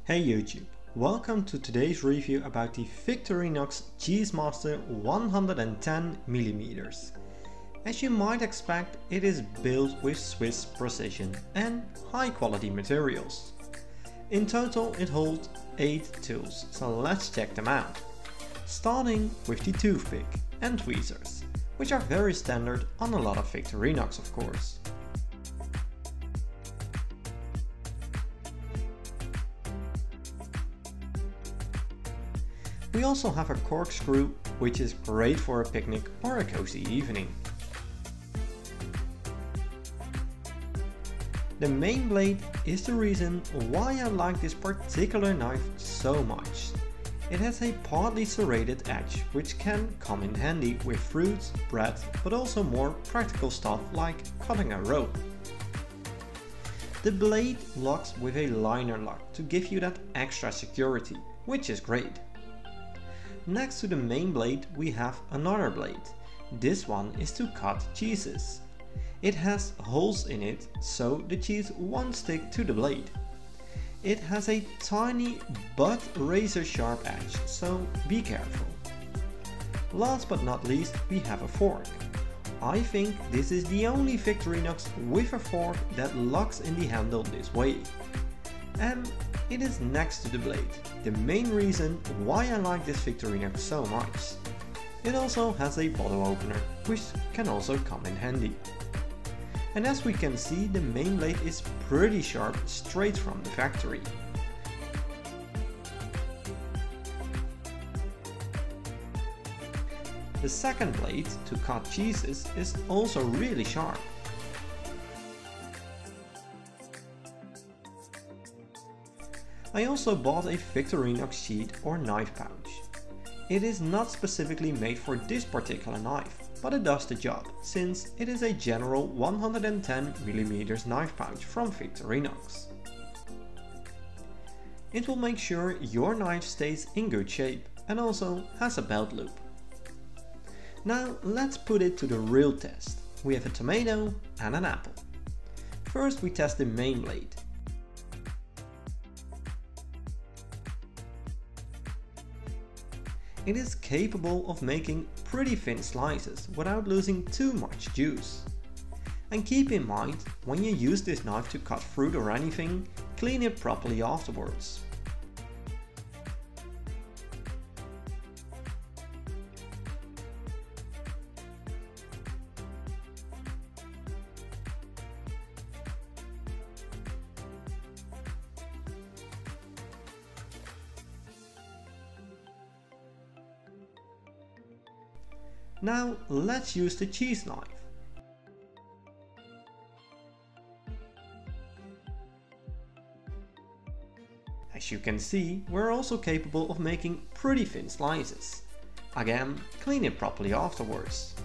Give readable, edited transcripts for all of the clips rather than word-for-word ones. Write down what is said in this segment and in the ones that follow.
Hey YouTube, welcome to today's review about the Victorinox Cheesemaster 110mm. As you might expect, it is built with Swiss precision and high quality materials. In total it holds 8 tools, so let's check them out. Starting with the toothpick and tweezers, which are very standard on a lot of Victorinox of course. We also have a corkscrew, which is great for a picnic or a cozy evening. The main blade is the reason why I like this particular knife so much. It has a partly serrated edge, which can come in handy with fruits, bread, but also more practical stuff like cutting a rope. The blade locks with a liner lock to give you that extra security, which is great. Next to the main blade we have another blade. This one is to cut cheeses. It has holes in it so the cheese won't stick to the blade. It has a tiny but razor sharp edge, so be careful. Last but not least we have a fork. I think this is the only Victorinox with a fork that locks in the handle this way. And it is next to the blade, the main reason why I like this Victorinox so much. It also has a bottle opener, which can also come in handy. And as we can see, the main blade is pretty sharp straight from the factory. The second blade to cut cheeses is also really sharp. I also bought a Victorinox sheet or knife pouch. It is not specifically made for this particular knife, but it does the job, since it is a general 110mm knife pouch from Victorinox. It will make sure your knife stays in good shape and also has a belt loop. Now let's put it to the real test. We have a tomato and an apple. First we test the main blade. It is capable of making pretty thin slices without losing too much juice. And keep in mind, when you use this knife to cut fruit or anything, clean it properly afterwards. Now let's use the cheese knife. As you can see, we're also capable of making pretty thin slices. Again, clean it properly afterwards.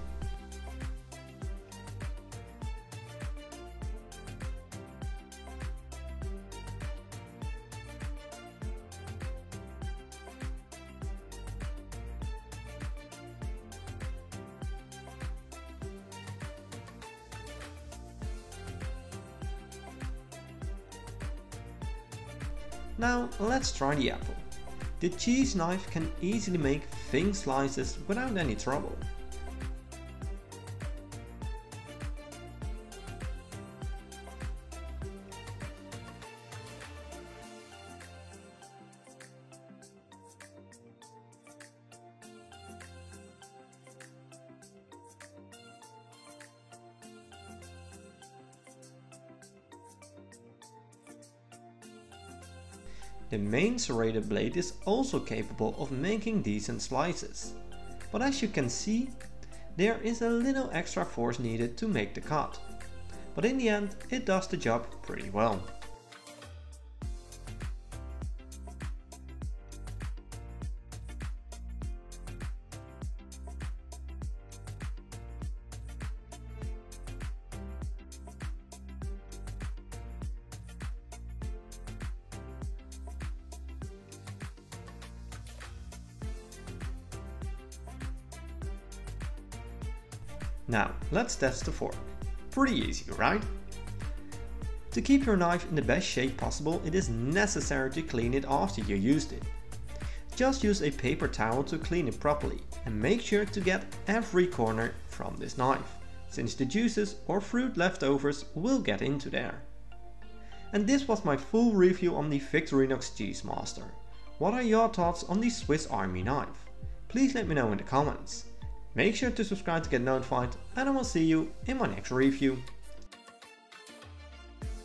Now let's try the apple. The cheese knife can easily make thin slices without any trouble. The main serrated blade is also capable of making decent slices, but as you can see, there is a little extra force needed to make the cut, but in the end it does the job pretty well. Now let's test the fork. Pretty easy, right? To keep your knife in the best shape possible, it is necessary to clean it after you used it. Just use a paper towel to clean it properly and make sure to get every corner from this knife, since the juices or fruit leftovers will get into there. And this was my full review on the Victorinox Cheesemaster. What are your thoughts on the Swiss Army knife? Please let me know in the comments. Make sure to subscribe to get notified, and I will see you in my next review.